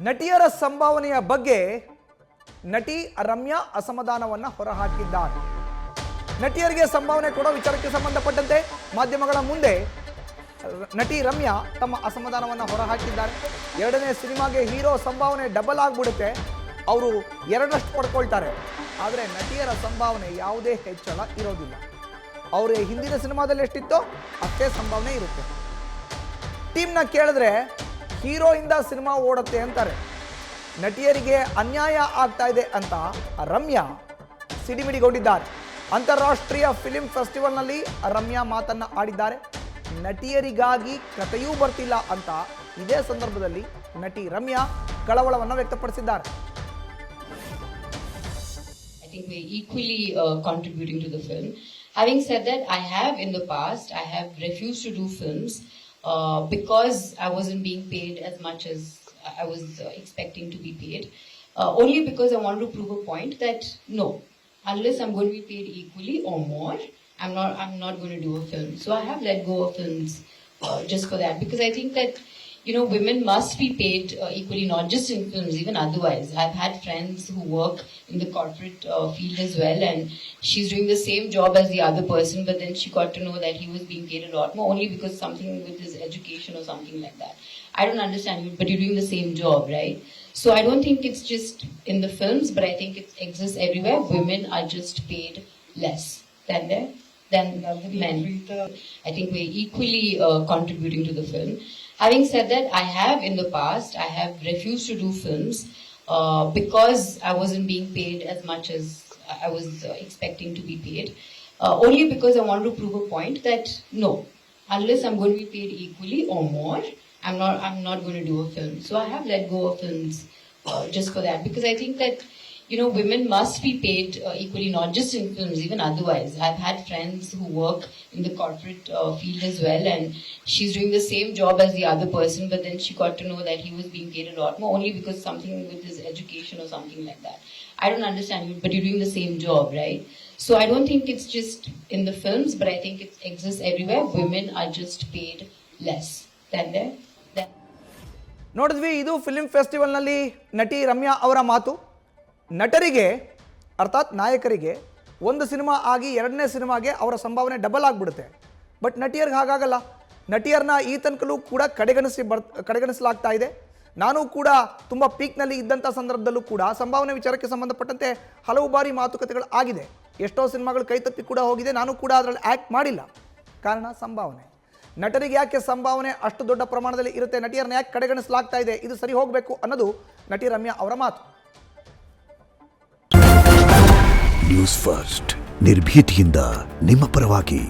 ನಟಿಯರ ಸಂಭಾವನೆಯ ಬಗ್ಗೆ ನಟಿ ರಮ್ಯಾ ಅಸಮಾಧಾನವನ್ನು ಹೊರಹಾಕಿದ್ದಾರೆ. ನಟಿಯರಿಗೆ ಸಂಭಾವನೆ ಕೊಡೋ ವಿಚಾರಕ್ಕೆ ಸಂಬಂಧಪಟ್ಟಂತೆ ಮಾಧ್ಯಮಗಳ ಮುಂದೆ ನಟಿ ರಮ್ಯಾ ತಮ್ಮ ಅಸಮಾಧಾನವನ್ನು ಹೊರಹಾಕಿದ್ದಾರೆ. ಎರಡನೇ ಸಿನಿಮಾಗೆ ಹೀರೋ ಸಂಭಾವನೆ ಡಬಲ್ ಆಗಿಬಿಡುತ್ತೆ, ಅವರು ಎರಡರಷ್ಟು ಪಡ್ಕೊಳ್ತಾರೆ. ಆದರೆ ನಟಿಯರ ಸಂಭಾವನೆ ಯಾವುದೇ ಹೆಚ್ಚಳ ಇರೋದಿಲ್ಲ. ಅವರ ಹಿಂದಿನ ಸಿನಿಮಾದಲ್ಲಿ ಎಷ್ಟಿತ್ತೋ ಅಷ್ಟೇ ಸಂಭಾವನೆ ಇರುತ್ತೆ. ಟೀಮ್ನ ಕೇಳಿದ್ರೆ ಹೀರೋಯಿಂದ ಸಿನಿಮಾ ಓಡುತ್ತೆ ಅಂತಾರೆ. ನಟಿಯರಿಗೆ ಅನ್ಯಾಯ ಆಗ್ತಾ ಇದೆ ಅಂತ ರಮ್ಯಾ ಸಿಡಿಮಿಡಿಗೊಂಡಿದ್ದಾರೆ. ಅಂತಾರಾಷ್ಟ್ರೀಯ ಫಿಲ್ಮ್ ಫೆಸ್ಟಿವಲ್ನಲ್ಲಿ ರಮ್ಯಾ ಮಾತನ್ನ ಆಡಿದ್ದಾರೆ. ನಟಿಯರಿಗಾಗಿ ಕಥೆಯೂ ಬರ್ತಿಲ್ಲ ಅಂತ ಇದೇ ಸಂದರ್ಭದಲ್ಲಿ ನಟಿ ರಮ್ಯಾ ಕಳವಳವನ್ನು ವ್ಯಕ್ತಪಡಿಸಿದ್ದಾರೆ. I think we're equally contributing to the film. Having said that, I have in the past, I have refused to do films because I wasn't being paid as much as I was expecting to be paid. Only because I wanted to prove a point that no, unless I'm going to be paid equally or more, I'm not going to do a film. So I have let go of films just for that, because I think that, you know, women must be paid equally, not just in films, even otherwise. I've had friends who work in the corporate field as well, and she's doing the same job as the other person, but then she got to know that he was being paid a lot more only because something with his education or something like that. I don't understand you, but you're doing the same job, right? So I don't think it's just in the films, but I think it exists everywhere. Women are just paid less than men. I think we're equally contributing to the film. Having said that, I have in the past, I have refused to do films because I wasn't being paid as much as I was expecting to be paid. Only because I wanted to prove a point that no, unless I'm going to be paid equally or more, I'm not going to do a film. So I have let go of films just for that, because I think that, you know, women must be paid equally, not just in films, even otherwise. I've had friends who work in the corporate field as well, and she's doing the same job as the other person, but then she got to know that he was being paid a lot more only because something with his education or something like that. I don't understand you, but you're doing the same job, right? So I don't think it's just in the films, but I think it exists everywhere. Women are just paid less than men. ನೋಡಿದ್ವಿ, ಇದು film ಫೆಸ್ಟಿವಲ್ನಲ್ಲಿ ನಟಿ ರಮ್ಯಾ ಅವರ ಮಾತು. ನಟರಿಗೆ ಅರ್ಥಾತ್ ನಾಯಕರಿಗೆ ಒಂದು cinema ಆಗಿ ಎರಡನೇ ಸಿನಿಮಾಗೆ ಅವರ ಸಂಭಾವನೆ ಡಬಲ್ ಆಗಿಬಿಡುತ್ತೆ. ಬಟ್ ನಟಿಯರಿಗೆ ಹಾಗಾಗಲ್ಲ. ನಟಿಯರನ್ನ ಈ ತನಕಲೂ ಕೂಡ ಕಡೆಗಣಿಸಲಾಗ್ತಾ ಇದೆ. ನಾನು ಕೂಡ ತುಂಬ ಪೀಕ್ನಲ್ಲಿ ಇದ್ದಂಥ ಸಂದರ್ಭದಲ್ಲೂ ಕೂಡ ಸಂಭಾವನೆ ವಿಚಾರಕ್ಕೆ ಸಂಬಂಧಪಟ್ಟಂತೆ ಹಲವು ಬಾರಿ ಮಾತುಕತೆಗಳು ಆಗಿದೆ. ಎಷ್ಟೋ ಸಿನಿಮಾಗಳು ಕೈತಪ್ಪಿ ಕೂಡ ಹೋಗಿದೆ. ನಾನು ಕೂಡ ಅದರಲ್ಲಿ ಆ್ಯಕ್ಟ್ ಮಾಡಿಲ್ಲ. ಕಾರಣ ಸಂಭಾವನೆ. ನಟರಿಗೆ ಯಾಕೆ ಸಂಭಾವನೆ ಅಷ್ಟು ದೊಡ್ಡ ಪ್ರಮಾಣದಲ್ಲಿ ಇರುತ್ತೆ, ನಟಿಯರನ್ನ ಯಾಕೆ ಕಡೆಗಣಿಸಲಾಗ್ತಾ ಇದೆ, ಇದು ಸರಿ ಹೋಗಬೇಕು ಅನ್ನೋದು ನಟಿ ರಮ್ಯಾ ಅವರ ಮಾತು. ನ್ಯೂಸ್ ಫಸ್ಟ್ ನಿರ್ಭೀತಿಯಿಂದ ನಿಮ್ಮ ಪರವಾಗಿ.